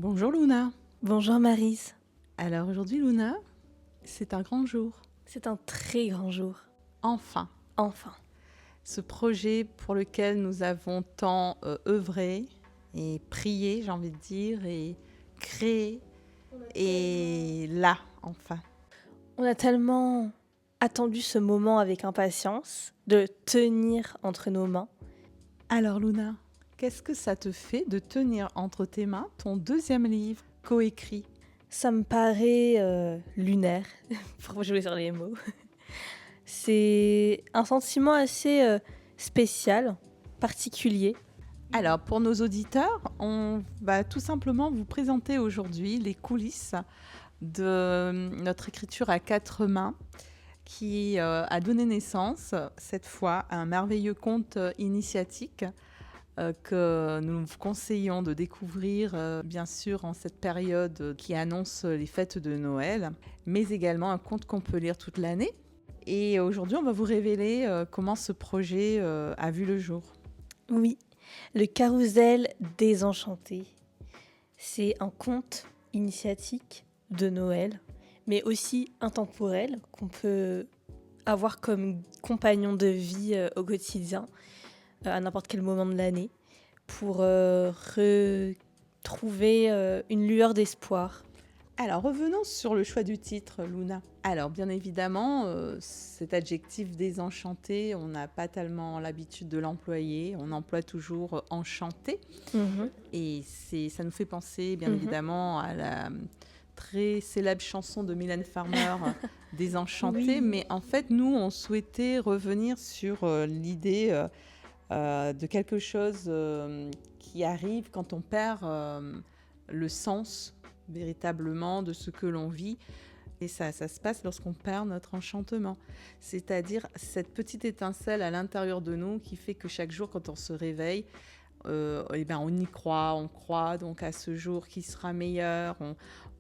Bonjour Luna. Bonjour Maryse. Alors aujourd'hui Luna, c'est un grand jour. C'est un très grand jour. Enfin, Enfin. ce projet pour lequel nous avons tant œuvré et prié, j'ai envie de dire, et créé, et là, enfin. On a tellement attendu ce moment avec impatience, de tenir entre nos mains. Alors Luna, qu'est-ce que ça te fait de tenir entre tes mains ton deuxième livre coécrit ? Ça me paraît lunaire, pour jouer sur les mots. C'est un sentiment assez spécial, particulier. Alors, pour nos auditeurs, on va tout simplement vous présenter aujourd'hui les coulisses de notre écriture à quatre mains qui a donné naissance, cette fois, à un merveilleux conte initiatique que nous vous conseillons de découvrir, bien sûr, en cette période qui annonce les fêtes de Noël, mais également un conte qu'on peut lire toute l'année. Et aujourd'hui, on va vous révéler comment ce projet a vu le jour. Oui, le Carrousel désenchanté. C'est un conte initiatique de Noël, mais aussi intemporel, qu'on peut avoir comme compagnon de vie au quotidien, à n'importe quel moment de l'année, pour retrouver une lueur d'espoir. Alors, revenons sur le choix du titre, Luna. Alors, bien évidemment, cet adjectif désenchanté, on n'a pas tellement l'habitude de l'employer. On emploie toujours enchanté. Et ça nous fait penser, bien évidemment, à la très célèbre chanson de Mylène Farmer, Désenchantée. Oui. Mais en fait, nous, on souhaitait revenir sur l'idée de quelque chose qui arrive quand on perd le sens véritablement de ce que l'on vit. Et ça se passe lorsqu'on perd notre enchantement. C'est-à-dire cette petite étincelle à l'intérieur de nous qui fait que chaque jour, quand on se réveille, on y croit, on croit donc à ce jour qui sera meilleur,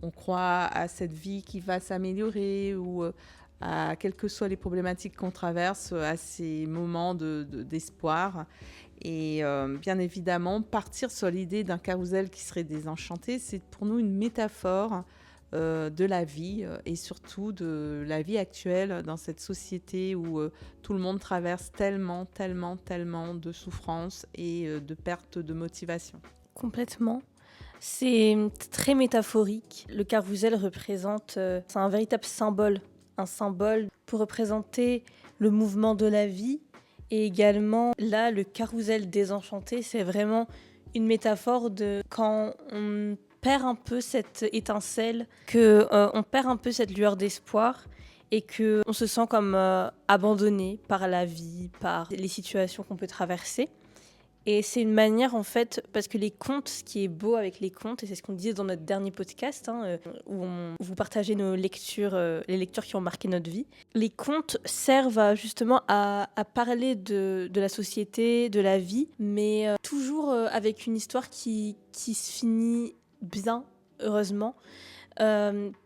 on croit à cette vie qui va s'améliorer ou à quelles que soient les problématiques qu'on traverse, à ces moments d'espoir. Et bien évidemment, partir sur l'idée d'un carrousel qui serait désenchanté, c'est pour nous une métaphore de la vie et surtout de la vie actuelle dans cette société où tout le monde traverse tellement de souffrances et de perte de motivation. Complètement. C'est très métaphorique. Le carrousel représente, c'est un véritable symbole. Un symbole pour représenter le mouvement de la vie. Et également, là, le carrousel désenchanté, c'est vraiment une métaphore de quand on perd un peu cette étincelle, qu'on perd un peu cette lueur d'espoir et qu'on se sent comme abandonné par la vie, par les situations qu'on peut traverser. Et c'est une manière, en fait, parce que les contes, ce qui est beau avec les contes, et c'est ce qu'on disait dans notre dernier podcast, où vous partagez nos lectures, les lectures qui ont marqué notre vie, les contes servent justement à parler de la société, de la vie, mais toujours avec une histoire qui se finit bien, heureusement,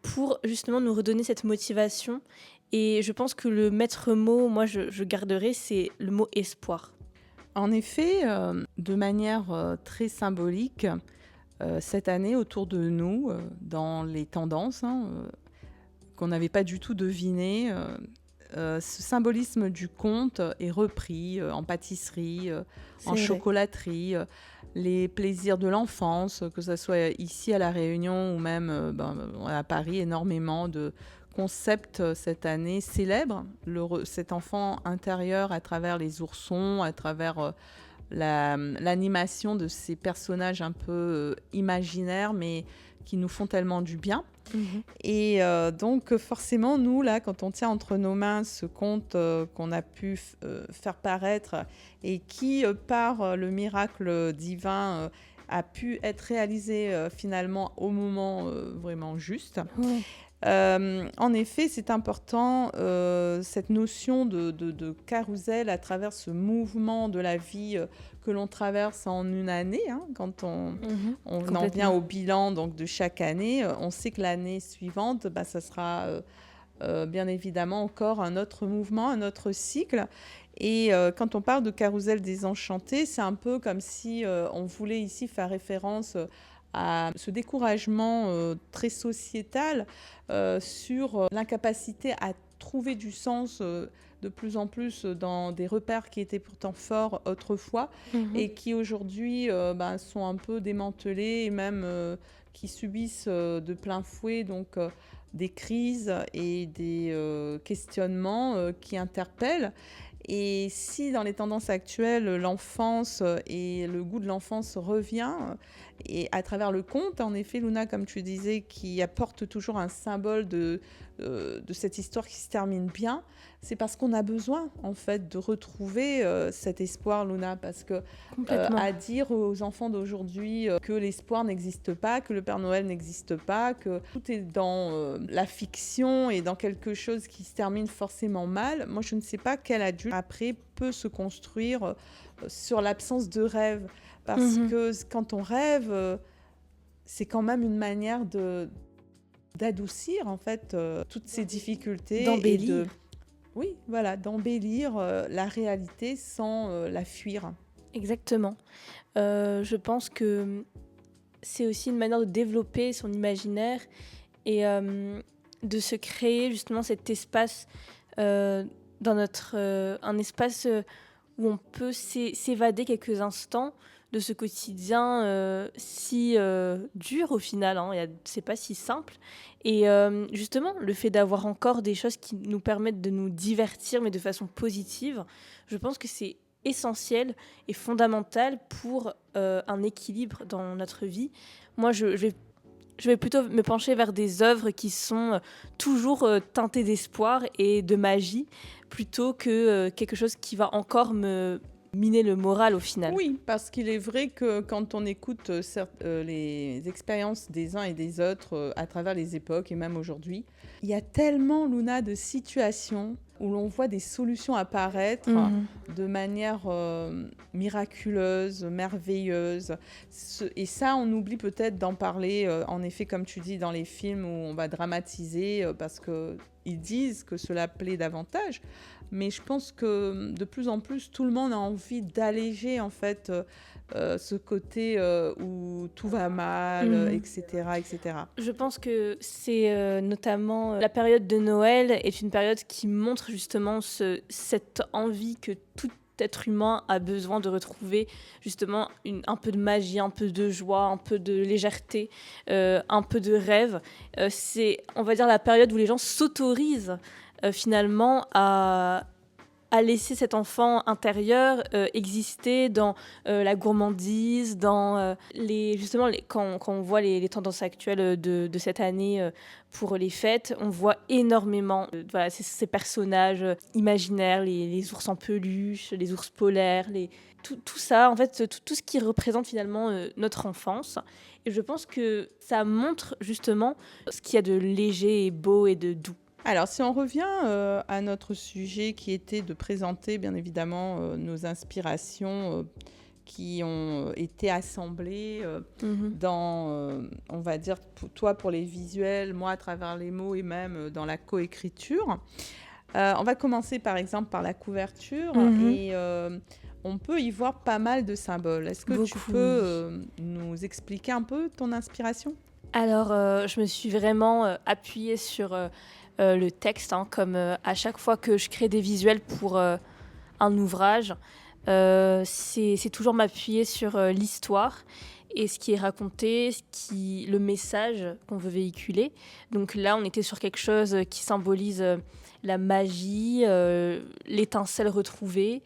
pour justement nous redonner cette motivation. Et je pense que le maître mot, moi je garderai, c'est le mot espoir. En effet, de manière très symbolique, cette année autour de nous, dans les tendances qu'on n'avait pas du tout devinées, ce symbolisme du conte est repris en pâtisserie, en chocolaterie, les plaisirs de l'enfance, que ce soit ici à La Réunion ou même à Paris, énormément de concept cette année célèbre cet enfant intérieur à travers les oursons, à travers l'animation de ces personnages un peu imaginaires mais qui nous font tellement du bien. Et donc forcément nous là, quand on tient entre nos mains ce conte qu'on a pu faire paraître et qui par le miracle divin a pu être réalisé finalement au moment vraiment juste. En effet, c'est important, cette notion de carrousel à travers ce mouvement de la vie que l'on traverse en une année. Quand on en vient au bilan donc, de chaque année, on sait que l'année suivante, ça sera bien évidemment encore un autre mouvement, un autre cycle. Et quand on parle de carrousel désenchanté, c'est un peu comme si on voulait ici faire référence à ce découragement très sociétal sur l'incapacité à trouver du sens de plus en plus dans des repères qui étaient pourtant forts autrefois Mhm. et qui aujourd'hui sont un peu démantelés et même qui subissent de plein fouet des crises et des questionnements qui interpellent. Et si dans les tendances actuelles, l'enfance et le goût de l'enfance revient, et à travers le conte, en effet, Luna, comme tu disais, qui apporte toujours un symbole de cette histoire qui se termine bien, c'est parce qu'on a besoin, en fait, de retrouver cet espoir, Luna, parce que Complètement. à dire aux enfants d'aujourd'hui que l'espoir n'existe pas, que le Père Noël n'existe pas, que tout est dans la fiction et dans quelque chose qui se termine forcément mal. Moi, je ne sais pas quel adulte, après, peut se construire sur l'absence de rêve. Parce Mhm. que quand on rêve, c'est quand même une manière d'adoucir, en fait, toutes ces difficultés et D'embellir. oui, voilà, d'embellir la réalité sans la fuir. Exactement. Je pense que c'est aussi une manière de développer son imaginaire et de se créer justement cet espace euh, dans un espace où on peut s'évader quelques instants de ce quotidien si dur au final, hein. C'est pas si simple. Et justement, le fait d'avoir encore des choses qui nous permettent de nous divertir, mais de façon positive, je pense que c'est essentiel et fondamental pour un équilibre dans notre vie. Moi, je vais plutôt me pencher vers des œuvres qui sont toujours teintées d'espoir et de magie, plutôt que quelque chose qui va encore me miner le moral au final. Oui, parce qu'il est vrai que quand on écoute les expériences des uns et des autres à travers les époques et même aujourd'hui, il y a tellement, Luna, de situations où l'on voit des solutions apparaître Mhm. de manière miraculeuse, merveilleuse. Et ça, on oublie peut-être d'en parler, en effet, comme tu dis, dans les films où on va dramatiser parce qu'ils disent que cela plaît davantage. Mais je pense que de plus en plus, tout le monde a envie d'alléger en fait ce côté où tout va mal, Mhm. etc., etc. Je pense que c'est notamment la période de Noël est une période qui montre justement cette envie que tout être humain a besoin de retrouver justement un peu de magie, un peu de joie, un peu de légèreté, un peu de rêve. C'est, on va dire, la période où les gens s'autorisent finalement à laisser cet enfant intérieur exister dans la gourmandise, dans justement quand on voit les tendances actuelles de cette année pour les fêtes, on voit énormément voilà, ces personnages imaginaires, les ours en peluche, les ours polaires, tout ça, en fait, tout ce qui représente finalement notre enfance. Et je pense que ça montre justement ce qu'il y a de léger et beau et de doux. Alors, si on revient à notre sujet qui était de présenter bien évidemment nos inspirations qui ont été assemblées Mhm. dans, on va dire, toi pour les visuels, moi à travers les mots et même dans la coécriture. On va commencer par exemple par la couverture Mhm. et on peut y voir pas mal de symboles. Est-ce que tu Beaucoup, peux oui. nous expliquer un peu ton inspiration? Alors, je me suis vraiment appuyée sur le texte, hein, comme à chaque fois que je crée des visuels pour un ouvrage, c'est toujours m'appuyer sur l'histoire et ce qui est raconté, le message qu'on veut véhiculer. Donc là, on était sur quelque chose qui symbolise la magie, l'étincelle retrouvée,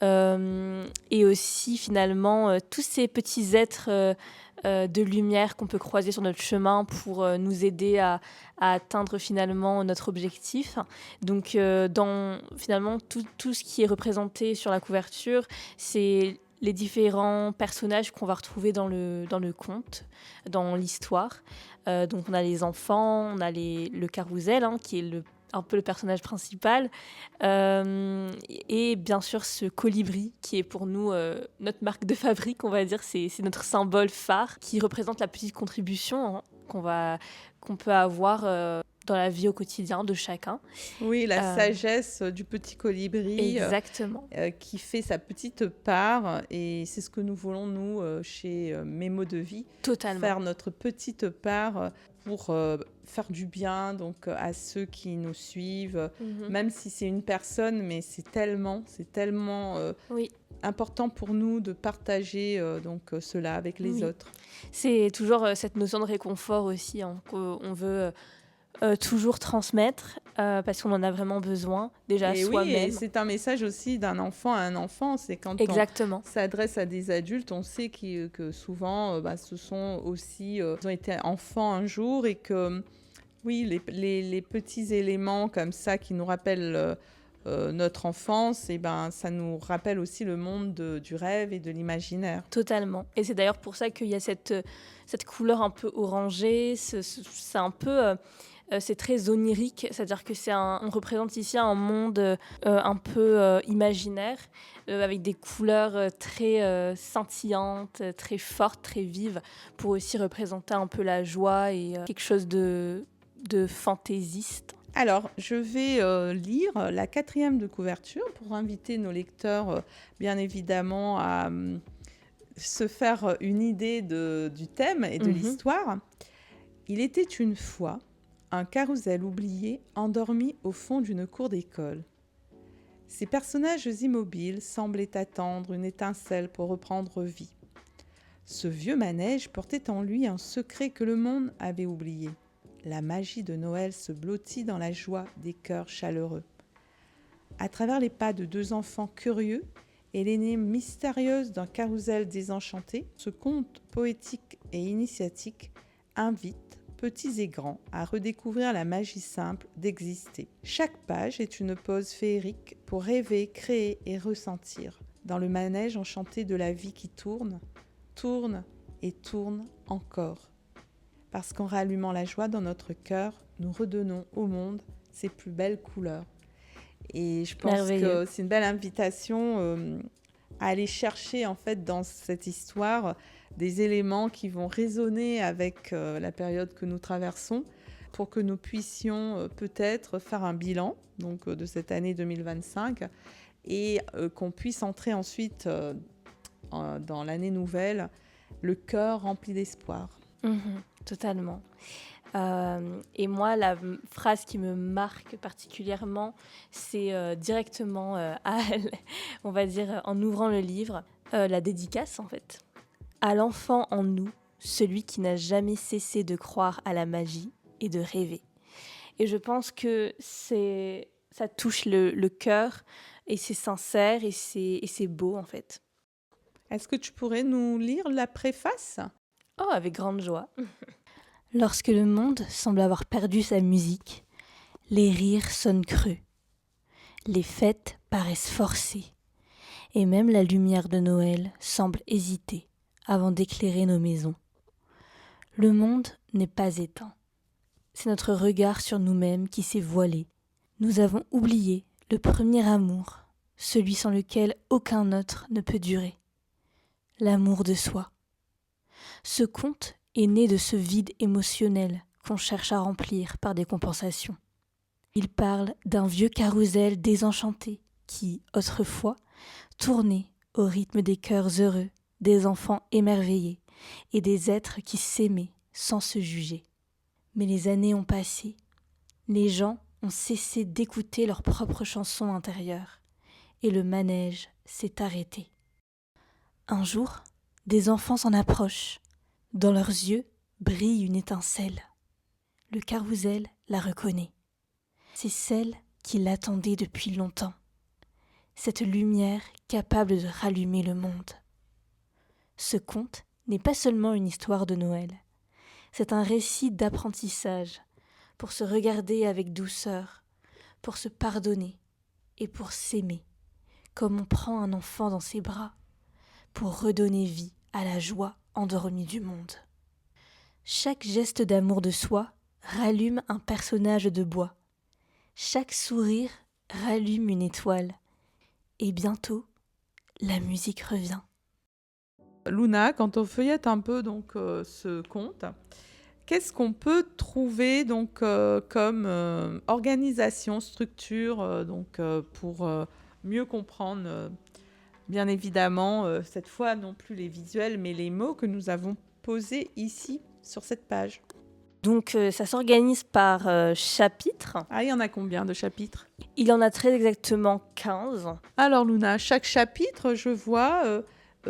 et aussi finalement tous ces petits êtres de lumière qu'on peut croiser sur notre chemin pour nous aider à atteindre finalement notre objectif. Donc dans finalement tout ce qui est représenté sur la couverture, c'est les différents personnages qu'on va retrouver dans le conte, dans l'histoire. Donc on a les enfants, on a le carrousel, hein, qui est un peu le personnage principal, et bien sûr ce colibri qui est pour nous notre marque de fabrique, on va dire, c'est notre symbole phare qui représente la petite contribution, hein, qu'on peut avoir dans la vie au quotidien de chacun. Oui, la Euh, sagesse du petit colibri Exactement, qui fait sa petite part. Et c'est ce que nous voulons, nous, chez Mes mots de vie, totalement. faire notre petite part pour faire du bien donc, à ceux qui nous suivent. Mhm. Même si c'est une personne, mais c'est tellement Oui, important pour nous de partager donc, cela avec les oui. autres. C'est toujours cette notion de réconfort aussi hein, qu'on veut toujours transmettre parce qu'on en a vraiment besoin, déjà Et oui, et soi-même. c'est un message aussi d'un enfant à un enfant. C'est quand on Exactement. s'adresse à des adultes, on sait que souvent, ce sont aussi, ils ont été enfants un jour et que, oui, les petits éléments comme ça qui nous rappellent notre enfance, et ben, ça nous rappelle aussi le monde du rêve et de l'imaginaire. Totalement. Et c'est d'ailleurs pour ça qu'il y a cette couleur un peu orangée. C'est un peu, c'est très onirique. C'est-à-dire que on représente ici un monde un peu imaginaire, avec des couleurs très scintillantes, très fortes, très vives, pour aussi représenter un peu la joie et quelque chose de fantaisiste. Alors, je vais lire la 4e de couverture pour inviter nos lecteurs, bien évidemment, à se faire une idée du thème et de Mhm. l'histoire. Il était une fois un carrousel oublié endormi au fond d'une cour d'école. Ces personnages immobiles semblaient attendre une étincelle pour reprendre vie. Ce vieux manège portait en lui un secret que le monde avait oublié. La magie de Noël se blottit dans la joie des cœurs chaleureux. À travers les pas de 2 enfants curieux et l'énigme mystérieuse d'un carrousel désenchanté, ce conte poétique et initiatique invite petits et grands à redécouvrir la magie simple d'exister. Chaque page est une pause féerique pour rêver, créer et ressentir dans le manège enchanté de la vie qui tourne, tourne et tourne encore. Parce qu'en rallumant la joie dans notre cœur, nous redonnons au monde ses plus belles couleurs. Et je pense Merveilleux. que c'est une belle invitation à aller chercher en fait dans cette histoire des éléments qui vont résonner avec la période que nous traversons pour que nous puissions peut-être faire un bilan donc, de cette année 2025 et qu'on puisse entrer ensuite dans l'année nouvelle le cœur rempli d'espoir. Totalement. Et moi, la phrase qui me marque particulièrement, c'est directement, on va dire, en ouvrant le livre, la dédicace en fait. À l'enfant en nous, celui qui n'a jamais cessé de croire à la magie et de rêver. Et je pense que ça touche le cœur et c'est sincère et c'est beau en fait. Est-ce que tu pourrais nous lire la préface ? Oh, avec grande joie. Lorsque le monde semble avoir perdu sa musique, les rires sonnent creux, les fêtes paraissent forcées, et même la lumière de Noël semble hésiter avant d'éclairer nos maisons. Le monde n'est pas éteint. C'est notre regard sur nous-mêmes qui s'est voilé. Nous avons oublié le premier amour, celui sans lequel aucun autre ne peut durer. L'amour de soi. Ce conte est né de ce vide émotionnel qu'on cherche à remplir par des compensations. Il parle d'un vieux carrousel désenchanté qui, autrefois, tournait au rythme des cœurs heureux, des enfants émerveillés et des êtres qui s'aimaient sans se juger. Mais les années ont passé, les gens ont cessé d'écouter leurs propres chansons intérieures et le manège s'est arrêté. Un jour, des enfants s'en approchent. Dans leurs yeux brille une étincelle. Le carrousel la reconnaît. C'est celle qui l'attendait depuis longtemps. Cette lumière capable de rallumer le monde. Ce conte n'est pas seulement une histoire de Noël. C'est un récit d'apprentissage pour se regarder avec douceur, pour se pardonner et pour s'aimer, comme on prend un enfant dans ses bras, pour redonner vie à la joie endormie du monde. Chaque geste d'amour de soi rallume un personnage de bois. Chaque sourire rallume une étoile. Et bientôt, la musique revient. Luna, quand on feuillette un peu donc ce conte, qu'est-ce qu'on peut trouver donc comme organisation, structure pour mieux comprendre bien évidemment cette fois non plus les visuels mais les mots que nous avons posés ici sur cette page. Donc ça s'organise par chapitre. Ah, il y en a combien de chapitres? Il y en a très exactement 15. Alors Luna, chaque chapitre, je vois,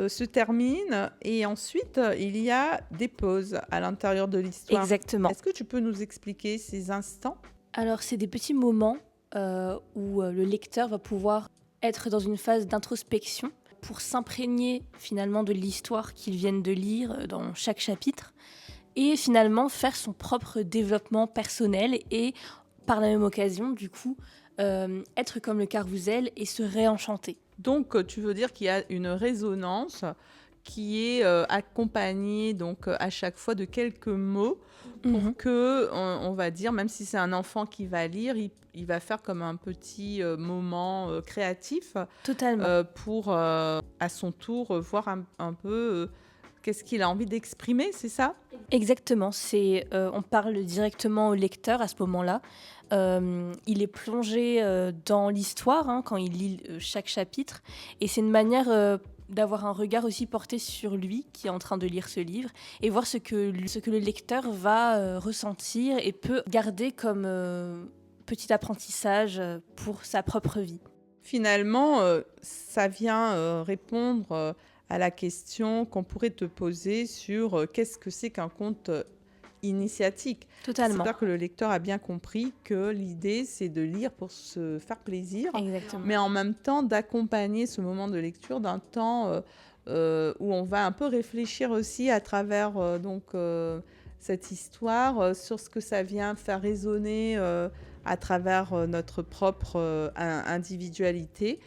se termine et ensuite il y a des pauses à l'intérieur de l'histoire. Exactement. Est-ce que tu peux nous expliquer ces instants? Alors c'est des petits moments où le lecteur va pouvoir être dans une phase d'introspection pour s'imprégner finalement de l'histoire qu'il vient de lire dans chaque chapitre et finalement faire son propre développement personnel et par la même occasion du coup être comme le Carrousel et se réenchanter. Donc tu veux dire qu'il y a une résonance qui est accompagnée donc à chaque fois de quelques mots pour que on va dire, même si c'est un enfant qui va lire, il va faire comme un petit moment créatif. Totalement. Pour à son tour voir un peu qu'est-ce qu'il a envie d'exprimer, c'est ça? Exactement, on parle directement au lecteur à ce moment-là. Il est plongé dans l'histoire hein, quand il lit chaque chapitre et c'est une manière d'avoir un regard aussi porté sur lui qui est en train de lire ce livre et voir ce que le lecteur va ressentir et peut garder comme petit apprentissage pour sa propre vie. Finalement, ça vient répondre à la question qu'on pourrait te poser sur qu'est-ce que c'est qu'un conte initiatique. Totalement. C'est-à-dire que le lecteur a bien compris que l'idée, c'est de lire pour se faire plaisir, Exactement. mais en même temps d'accompagner ce moment de lecture d'un temps où on va un peu réfléchir aussi à travers cette histoire sur ce que ça vient faire résonner à travers notre propre individualité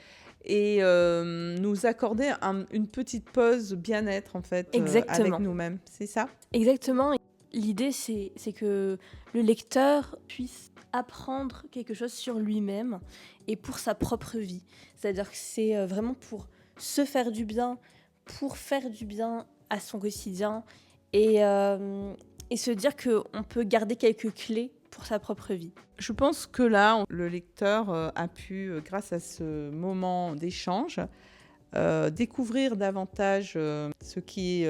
et nous accorder une petite pause bien-être en fait avec nous-mêmes. C'est ça? Exactement. L'idée, c'est que le lecteur puisse apprendre quelque chose sur lui-même et pour sa propre vie. C'est-à-dire que c'est vraiment pour se faire du bien, pour faire du bien à son quotidien et se dire qu'on peut garder quelques clés pour sa propre vie. Je pense que là, le lecteur a pu, grâce à ce moment d'échange, découvrir davantage ce qui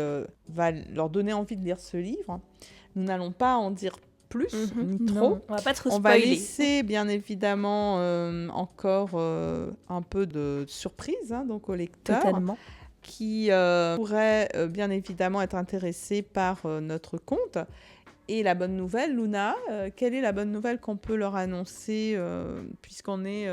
va leur donner envie de lire ce livre. Nous n'allons pas en dire plus, ni trop. Non, on va pas trop spoiler. On va laisser bien évidemment encore un peu de surprise donc au lecteur. Totalement. Qui pourrait bien évidemment être intéressé par notre conte. Et la bonne nouvelle, Luna, quelle est la bonne nouvelle qu'on peut leur annoncer puisqu'on est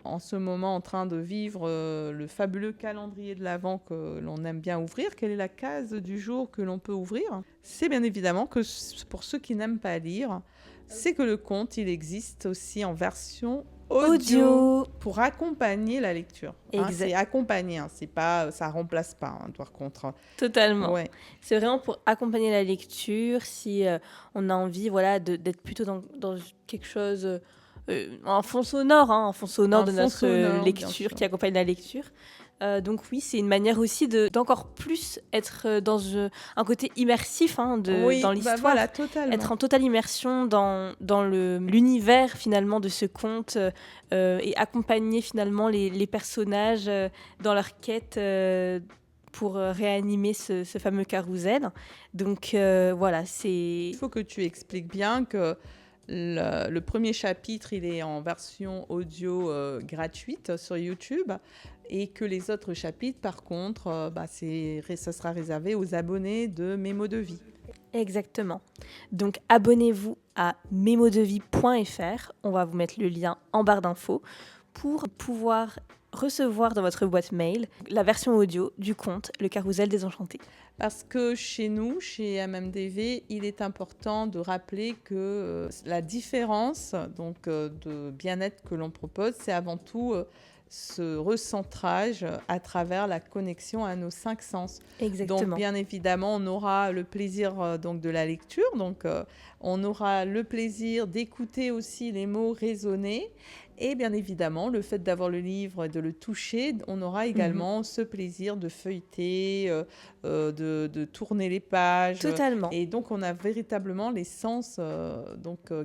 en ce moment en train de vivre le fabuleux calendrier de l'Avent que l'on aime bien ouvrir? Quelle est la case du jour que l'on peut ouvrir? C'est bien évidemment que pour ceux qui n'aiment pas lire, c'est que le conte, il existe aussi en version audio pour accompagner la lecture. C'est accompagner, c'est pas, ça remplace pas, par contre. Totalement. Ouais. C'est vraiment pour accompagner la lecture si on a envie d'être plutôt dans quelque chose, un fond sonore, de notre lecture qui accompagne la lecture. Donc oui, c'est une manière aussi d'encore plus être dans un côté immersif dans l'histoire, voilà, totalement. Être en totale immersion dans l'univers finalement de ce conte et accompagner finalement les personnages dans leur quête pour réanimer ce fameux carrousel. Donc voilà, c'est... Il faut que tu expliques bien que le premier chapitre, il est en version audio gratuite sur YouTube et que les autres chapitres, par contre, ça sera réservé aux abonnés de Mémo de Vie. Exactement. Donc abonnez-vous à memodevie.fr. On va vous mettre le lien en barre d'infos pour pouvoir recevoir dans votre boîte mail la version audio du conte Le Carrousel Désenchanté. Parce que chez nous, chez MMDV, il est important de rappeler que la différence de bien-être que l'on propose, c'est avant tout ce recentrage à travers la connexion à nos 5 sens. Exactement. Donc, bien évidemment, on aura le plaisir donc, de la lecture. Donc, on aura le plaisir d'écouter aussi les mots résonner. Et bien évidemment, le fait d'avoir le livre et de le toucher, on aura également ce plaisir de feuilleter, de tourner les pages. Totalement. Et donc, on a véritablement les sens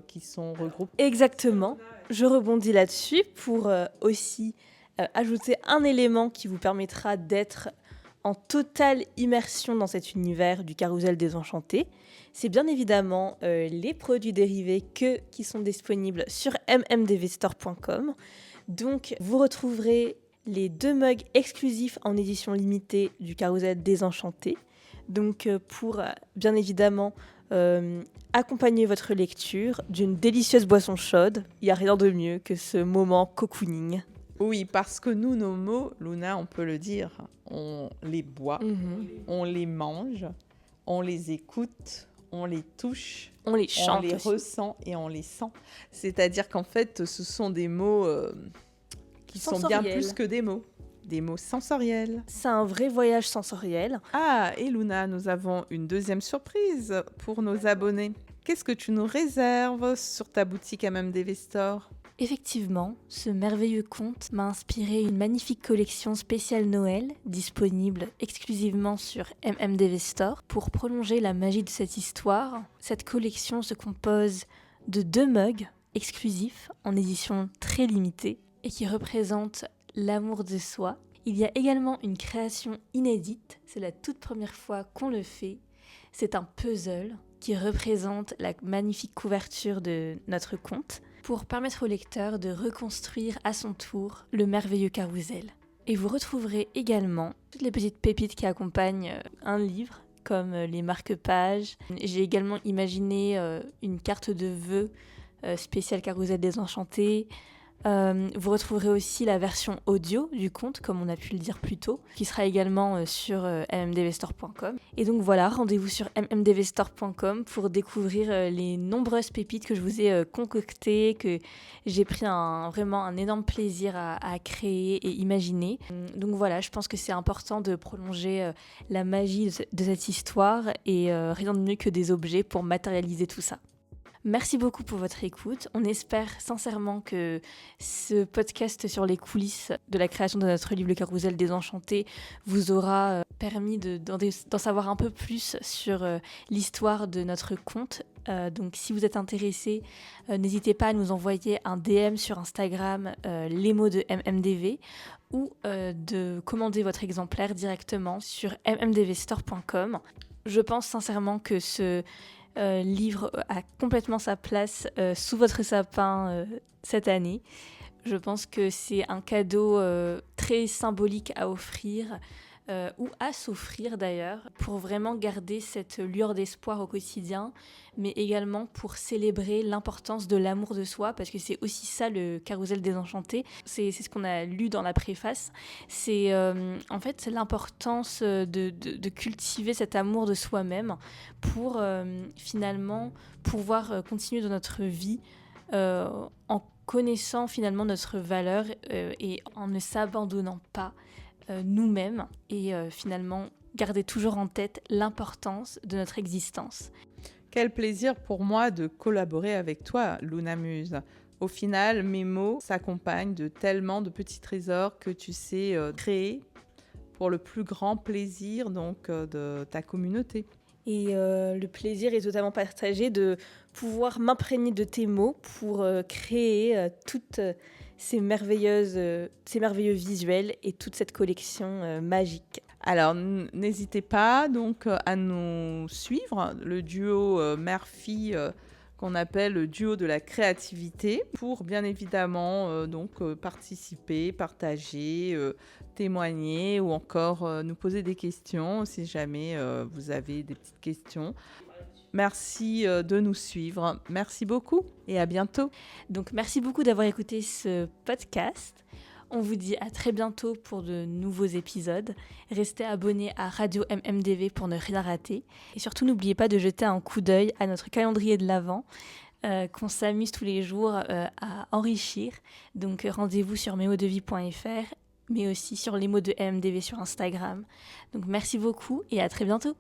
qui sont regroupés. Exactement. Je rebondis là-dessus pour aussi ajouter un élément qui vous permettra d'être en totale immersion dans cet univers du Carrousel Désenchanté. C'est bien évidemment les produits dérivés qui sont disponibles sur mmdvstore.com. Donc, vous retrouverez les 2 mugs exclusifs en édition limitée du Carrousel Désenchanté. Donc, pour bien évidemment accompagner votre lecture d'une délicieuse boisson chaude, il n'y a rien de mieux que ce moment cocooning. Oui, parce que nous, nos mots, Luna, on peut le dire, on les boit, on les mange, on les écoute, on les touche, on les chante, on les ressent et on les sent. C'est-à-dire qu'en fait, ce sont des mots qui sont bien plus que des mots sensoriels. C'est un vrai voyage sensoriel. Ah, et Luna, nous avons une deuxième surprise pour nos abonnés. Qu'est-ce que tu nous réserves sur ta boutique MMDV Store ? Effectivement, ce merveilleux conte m'a inspiré une magnifique collection spéciale Noël, disponible exclusivement sur MMDV Store. Pour prolonger la magie de cette histoire, cette collection se compose de 2 mugs exclusifs en édition très limitée et qui représentent l'amour de soi. Il y a également une création inédite, c'est la toute première fois qu'on le fait. C'est un puzzle qui représente la magnifique couverture de notre conte, pour permettre au lecteur de reconstruire à son tour le merveilleux carrousel. Et vous retrouverez également toutes les petites pépites qui accompagnent un livre, comme les marque-pages. J'ai également imaginé une carte de vœux spéciale Carrousel Désenchanté. Vous retrouverez aussi la version audio du conte, comme on a pu le dire plus tôt, qui sera également sur mmdvstore.com. Et donc voilà, rendez-vous sur mmdvstore.com pour découvrir les nombreuses pépites que je vous ai concoctées, que j'ai pris vraiment un énorme plaisir à créer et imaginer. Donc voilà, je pense que c'est important de prolonger la magie de cette histoire et rien de mieux que des objets pour matérialiser tout ça. Merci beaucoup pour votre écoute. On espère sincèrement que ce podcast sur les coulisses de la création de notre livre Le Carrousel Désenchanté vous aura permis d'en savoir un peu plus sur l'histoire de notre conte. Donc si vous êtes intéressé, n'hésitez pas à nous envoyer un DM sur Instagram, les mots de MMDV, ou de commander votre exemplaire directement sur mmdvstore.com. Je pense sincèrement que ce livre a complètement sa place sous votre sapin cette année. Je pense que c'est un cadeau très symbolique à offrir ou à s'offrir d'ailleurs, pour vraiment garder cette lueur d'espoir au quotidien, mais également pour célébrer l'importance de l'amour de soi, parce que c'est aussi ça le Carrousel Désenchanté. C'est ce qu'on a lu dans la préface. C'est en fait l'importance de cultiver cet amour de soi-même pour finalement pouvoir continuer dans notre vie en connaissant finalement notre valeur et en ne s'abandonnant pas nous-mêmes et finalement garder toujours en tête l'importance de notre existence. Quel plaisir pour moi de collaborer avec toi, Luna Muse. Au final, mes mots s'accompagnent de tellement de petits trésors que tu sais créer pour le plus grand plaisir donc, de ta communauté. Et le plaisir est totalement partagé de pouvoir m'imprégner de tes mots pour créer toutes ces merveilleux visuels et toute cette collection magique. Alors, n'hésitez pas donc à nous suivre, le duo mère-fille qu'on appelle le duo de la créativité, pour bien évidemment participer, partager, témoigner ou encore nous poser des questions si jamais vous avez des petites questions. Merci de nous suivre. Merci beaucoup et à bientôt. Donc merci beaucoup d'avoir écouté ce podcast. On vous dit à très bientôt pour de nouveaux épisodes. Restez abonnés à Radio MMDV pour ne rien rater. Et surtout, n'oubliez pas de jeter un coup d'œil à notre calendrier de l'Avent. qu'on s'amuse tous les jours à enrichir. Donc rendez-vous sur mesmotsdevie.fr, mais aussi sur les mots de MDV sur Instagram. Donc merci beaucoup et à très bientôt.